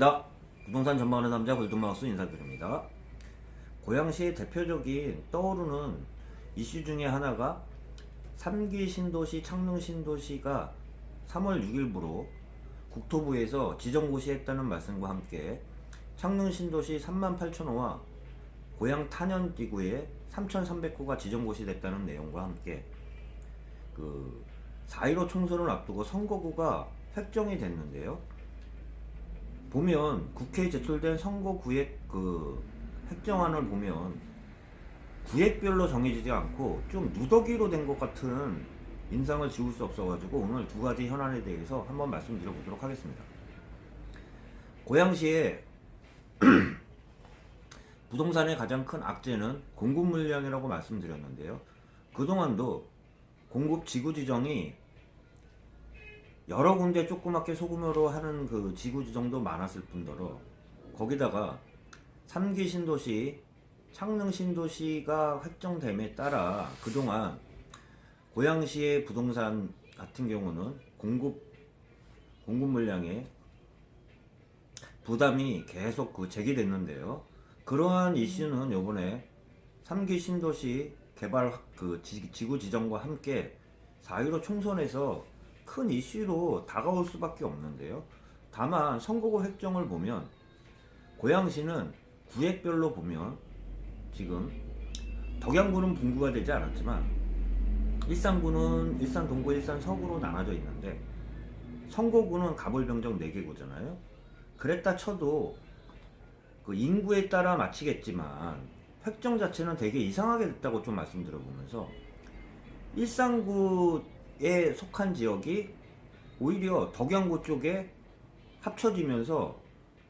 반갑습니다. 부동산 전망하는 남자 골든마우스 인사드립니다. 고양시의 대표적인 떠오르는 이슈 중에 하나가 3기 신도시 창릉 신도시가 3월 6일부로 국토부에서 지정고시했다는 말씀과 함께 창릉 신도시 38,000호와 고양 탄현지구에 3,300호가 지정고시됐다는 내용과 함께 4.15 총선을 앞두고 선거구가 획정이 됐는데요. 보면 국회에 제출된 선거구획 획정안을 보면 구획별로 정해지지 않고 좀 누더기로 된 것 같은 인상을 지울 수 없어가지고 오늘 두 가지 현안에 대해서 한번 말씀드려보도록 하겠습니다. 고양시의 부동산의 가장 큰 악재는 공급 물량이라고 말씀드렸는데요. 그동안도 공급 지구 지정이 여러 군데 조그맣게 소규모로 하는 그 지구 지정도 많았을 뿐더러 거기다가 3기 신도시, 창릉 신도시가 획정됨에 따라 그동안 고양시의 부동산 같은 경우는 공급 물량에 부담이 계속 제기됐는데요. 그러한 이슈는 요번에 3기 신도시 개발 지구 지정과 함께 4.15 총선에서 큰 이슈로 다가올 수밖에 없는데요. 다만 선거구 획정을 보면 고양시는 구획별로 보면 지금 덕양구는 분구가 되지 않았지만 일산구는 일산 동구, 일산 서구로 나눠져 있는데 선거구는 가불병정 4개구잖아요. 그랬다 쳐도 그 인구에 따라 맞추겠지만 획정 자체는 되게 이상하게 됐다고 좀 말씀드려보면서 일산구에 속한 지역이 오히려 덕양구 쪽에 합쳐지면서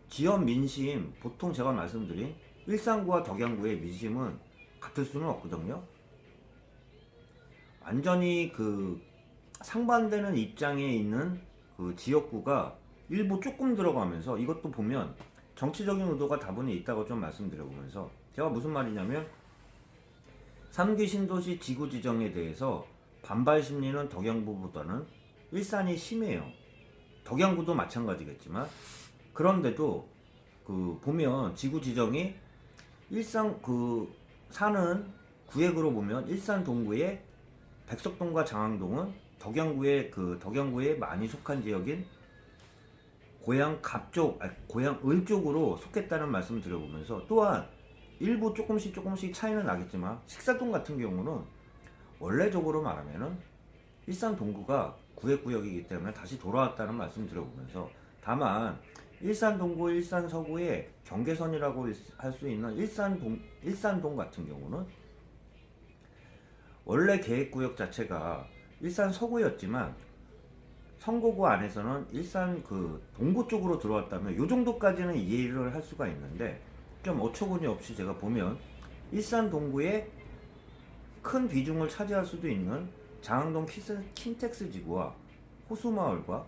지역 민심, 보통 제가 말씀드린 일산구와 덕양구의 민심은 같을 수는 없거든요. 완전히 상반되는 입장에 있는 그 지역구가 일부 조금 들어가면서 이것도 보면 정치적인 의도가 다분히 있다고 좀 말씀드려보면서 제가 무슨 말이냐면 3기 신도시 지구 지정에 대해서 반발 심리는 덕양구보다는 일산이 심해요. 덕양구도 마찬가지겠지만 그런데도 보면 지구 지정이 일산 사는 구획으로 보면 일산 동구의 백석동과 장항동은 덕양구에 많이 속한 지역인 고양 을 쪽으로 속했다는 말씀 드려보면서 또한 일부 조금씩 차이는 나겠지만 식사동 같은 경우는 원래적으로 말하면은 일산 동구가 구획구역이기 때문에 다시 돌아왔다는 말씀 드려보면서 다만 일산 동구, 일산 서구의 경계선이라고 할 수 있는 일산동 같은 경우는 원래 계획구역 자체가 일산 서구였지만 선거구 안에서는 일산 동구 쪽으로 들어왔다면 이 정도까지는 이해를 할 수가 있는데 좀 어처구니 없이 제가 보면 일산 동구에 큰 비중을 차지할 수도 있는 장항동 킨텍스 지구와 호수마을과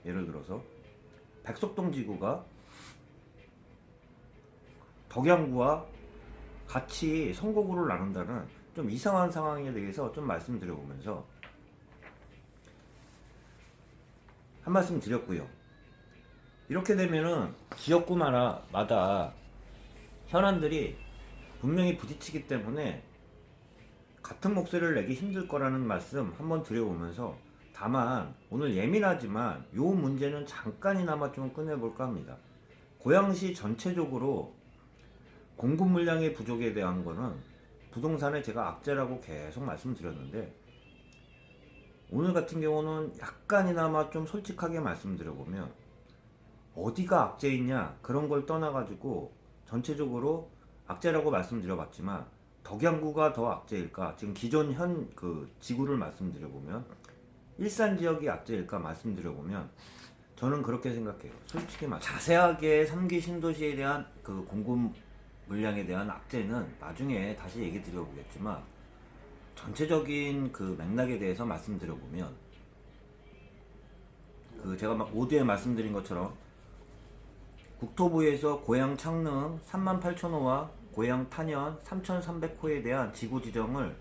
예를 들어서 백석동 지구가 덕양구와 같이 선거구를 나눈다는 좀 이상한 상황에 대해서 좀 말씀드려보면서 한 말씀 드렸고요. 이렇게 되면은 지역구마다 현안들이 분명히 부딪히기 때문에 같은 목소리를 내기 힘들 거라는 말씀 한번 드려보면서 다만 오늘 예민하지만 요 문제는 잠깐이나마 좀 꺼내볼까 합니다. 고양시 전체적으로 공급 물량의 부족에 대한 거는 부동산에 제가 악재라고 계속 말씀드렸는데 오늘 같은 경우는 약간이나마 좀 솔직하게 말씀드려보면 어디가 악재이냐 그런 걸 떠나가지고 전체적으로 악재라고 말씀드려봤지만 덕양구가 더 악재일까, 지금 기존 지구를 말씀드려보면 일산 지역이 악재일까 말씀드려보면 저는 그렇게 생각해요. 솔직히 자세하게 3기 신도시에 대한 공급 물량에 대한 악재는 나중에 다시 얘기 드려보겠지만 전체적인 맥락에 대해서 말씀드려보면 제가 오디오에 말씀드린 것처럼 국토부에서 고양 창릉 38,000호와 고양 탄현 3,300호에 대한 지구 지정을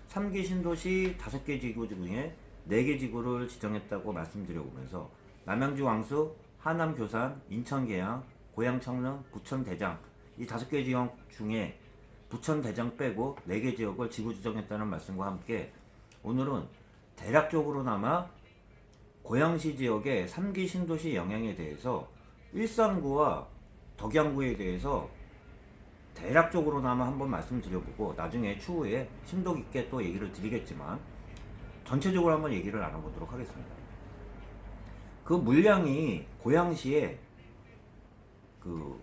3기 신도시 5개 지구 중에 4개 지구를 지정했다고 말씀드려보면서 남양주 왕수 하남 교산, 인천 계양, 고양 청릉, 부천 대장 이 5개 지역 중에 부천 대장 빼고 4개 지역을 지구 지정했다는 말씀과 함께 오늘은 대략적으로나마 고양시 지역의 3기 신도시 영향에 대해서 일산구와 덕양구에 대해서 대략적으로나마 한번 말씀드려보고 나중에 추후에 심도 깊게 또 얘기를 드리겠지만 전체적으로 한번 얘기를 나눠보도록 하겠습니다. 그 물량이 고양시에 그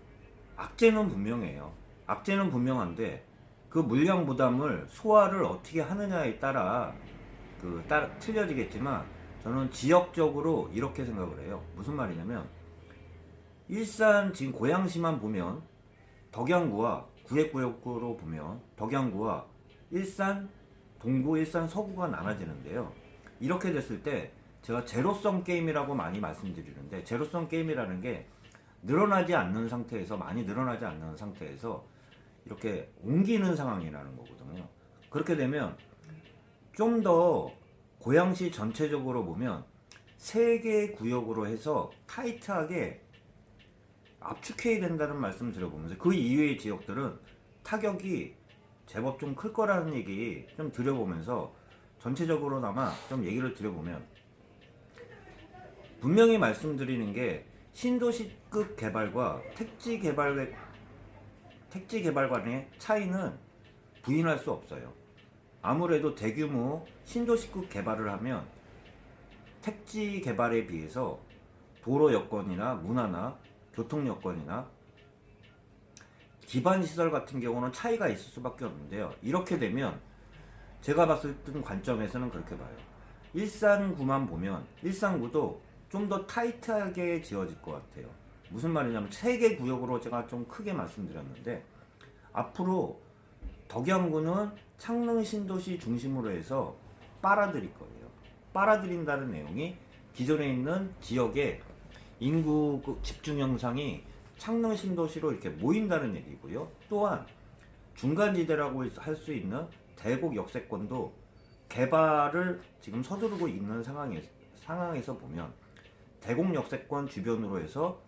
악재는 분명해요. 악재는 분명한데 그 물량 부담을 소화를 어떻게 하느냐에 따라 틀려지겠지만 저는 지역적으로 이렇게 생각을 해요. 무슨 말이냐면 일산 지금 고양시만 보면 덕양구와 구획구역구로 보면 덕양구와 일산 동구, 일산 서구가 나눠지는데요. 이렇게 됐을 때 제가 제로섬 게임이라고 많이 말씀드리는데 제로섬 게임이라는 게 늘어나지 않는 상태에서 많이 늘어나지 않는 상태에서 이렇게 옮기는 상황이라는 거거든요. 그렇게 되면 좀 더 고양시 전체적으로 보면 3개 구역으로 해서 타이트하게 압축해야 된다는 말씀 드려보면서 그 이외의 지역들은 타격이 제법 좀 클 거라는 얘기 좀 드려보면서 전체적으로나마 좀 얘기를 드려보면 분명히 말씀드리는 게 신도시급 개발과 택지 개발 간의 차이는 부인할 수 없어요. 아무래도 대규모 신도시급 개발을 하면 택지 개발에 비해서 도로 여건이나 문화나 교통 여건이나 기반 시설 같은 경우는 차이가 있을 수밖에 없는데요. 이렇게 되면 제가 봤을 때 관점에서는 그렇게 봐요. 일산구만 보면 일산구도 좀 더 타이트하게 지어질 것 같아요. 무슨 말이냐면 3개 구역으로 제가 좀 크게 말씀드렸는데 앞으로 덕양구는 창릉 신도시 중심으로 해서 빨아들일 거예요. 빨아들인다는 내용이 기존에 있는 지역의 인구 집중 형상이 창릉 신도시로 이렇게 모인다는 얘기고요. 또한 중간지대라고 할 수 있는 대곡 역세권도 개발을 지금 서두르고 있는 상황에서 보면 대곡 역세권 주변으로 해서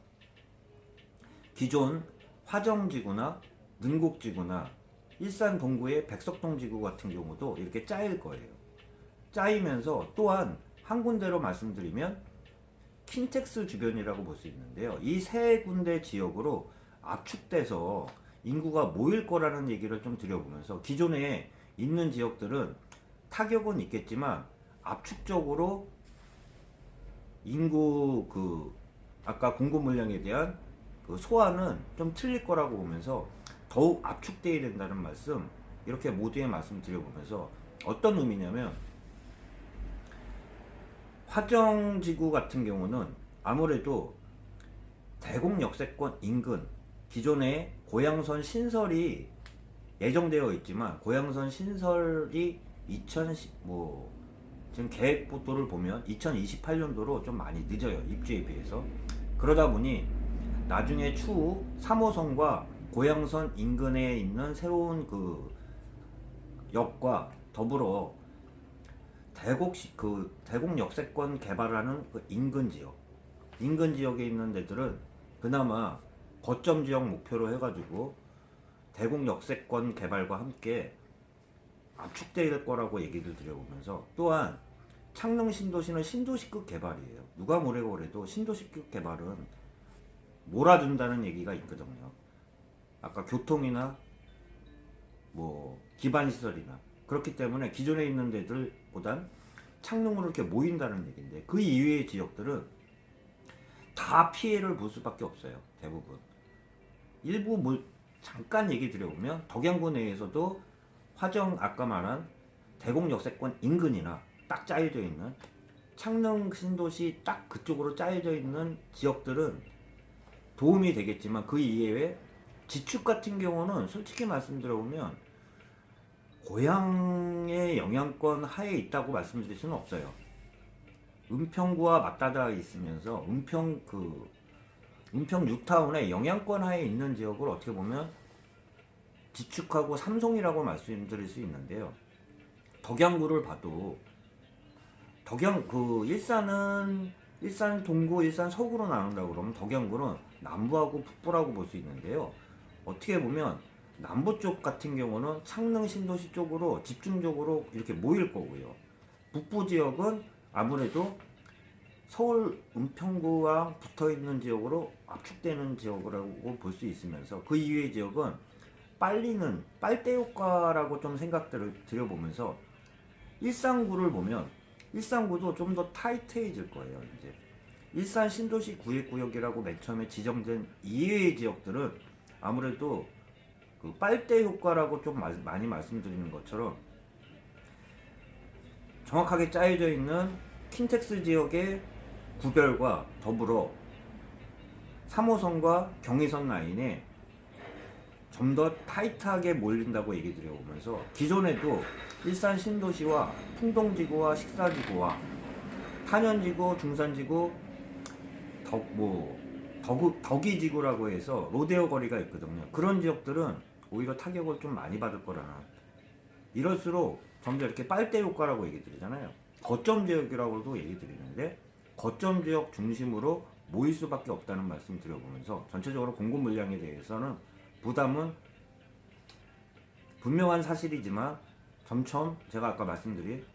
기존 화정지구나 능곡지구나 일산 동구의 백석동지구 같은 경우도 이렇게 짜일 거예요. 짜이면서 또한 한 군데로 말씀드리면 킨텍스 주변이라고 볼 수 있는데요. 이 3군데 지역으로 압축돼서 인구가 모일 거라는 얘기를 좀 드려보면서 기존에 있는 지역들은 타격은 있겠지만 압축적으로 인구 아까 공급 물량에 대한 소화는 좀 틀릴 거라고 보면서 더욱 압축돼야 된다는 말씀 이렇게 모두의 말씀 드려보면서 어떤 의미냐면 화정지구 같은 경우는 아무래도 대곡 역세권 인근 기존에 고양선 신설이 예정되어 있지만 고양선 신설이 지금 계획부터를 보면 2028년도로 좀 많이 늦어요. 입주에 비해서. 그러다 보니 나중에 추후 3호선과 고양선 인근에 있는 새로운 역과 더불어 대곡 역세권 개발하는 인근 지역에 있는 데들은 그나마 거점 지역 목표로 해가지고 대곡 역세권 개발과 함께 압축되어 될 거라고 얘기를 드려보면서 또한 창릉 신도시는 신도시급 개발이에요. 누가 뭐라고 그래도 신도시급 개발은 몰아준다는 얘기가 있거든요. 아까 교통이나 기반시설이나 그렇기 때문에 기존에 있는 데들보단 창릉으로 이렇게 모인다는 얘기인데 그 이외의 지역들은 다 피해를 볼 수밖에 없어요. 대부분. 일부 잠깐 얘기 드려보면 덕양구 내에서도 아까 말한 대곡 역세권 인근이나 딱 짜여져 있는 창릉 신도시 딱 그쪽으로 짜여져 있는 지역들은 도움이 되겠지만 그 이외에 지축 같은 경우는 솔직히 말씀드려보면 고향의 영향권 하에 있다고 말씀드릴 수는 없어요. 은평구와 맞닿아 있으면서 은평 뉴타운의 영향권 하에 있는 지역을 어떻게 보면 지축하고 삼송이라고 말씀드릴 수 있는데요. 덕양구를 봐도 일산은 일산 동구, 일산 서구로 나눈다고 그러면 덕양구는 남부하고 북부라고 볼 수 있는데요. 어떻게 보면 남부 쪽 같은 경우는 창릉 신도시 쪽으로 집중적으로 이렇게 모일 거고요. 북부 지역은 아무래도 서울 은평구와 붙어 있는 지역으로 압축되는 지역이라고 볼 수 있으면서 그 이외의 지역은 빨리는 빨대 효과라고 좀 생각들을 들여보면서 일산구를 보면 일산구도 좀 더 타이트해질 거예요. 이제 일산 신도시 구획구역이라고 맨 처음에 지정된 이외의 지역들은 아무래도 그 빨대 효과라고 좀 많이 말씀드리는 것처럼 정확하게 짜여져 있는 킨텍스 지역의 구별과 더불어 3호선과 경의선 라인에 좀 더 타이트하게 몰린다고 얘기 드려보면서 기존에도 일산 신도시와 풍동지구와 식사지구와 탄현지구, 중산지구, 덕이지구라고 해서 로데오 거리가 있거든요. 그런 지역들은 오히려 타격을 좀 많이 받을 거라는, 이럴수록 점점 이렇게 빨대 효과라고 얘기 드리잖아요. 거점 지역이라고도 얘기 드리는데 거점 지역 중심으로 모일 수밖에 없다는 말씀 드려보면서 전체적으로 공급 물량에 대해서는 부담은 분명한 사실이지만 점점 제가 아까 말씀드린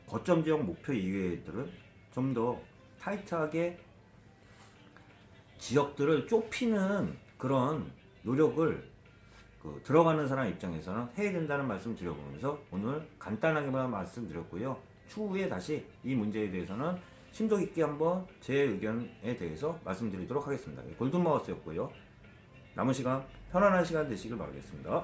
거점 지역 목표 이외들은 좀 더 타이트하게 지역들을 좁히는 그런 노력을 들어가는 사람 입장에서는 해야 된다는 말씀 드려보면서 오늘 간단하게만 말씀드렸고요. 추후에 다시 이 문제에 대해서는 심도 깊게 한번 제 의견에 대해서 말씀드리도록 하겠습니다. 골든마우스였고요. 남은 시간 편안한 시간 되시길 바라겠습니다.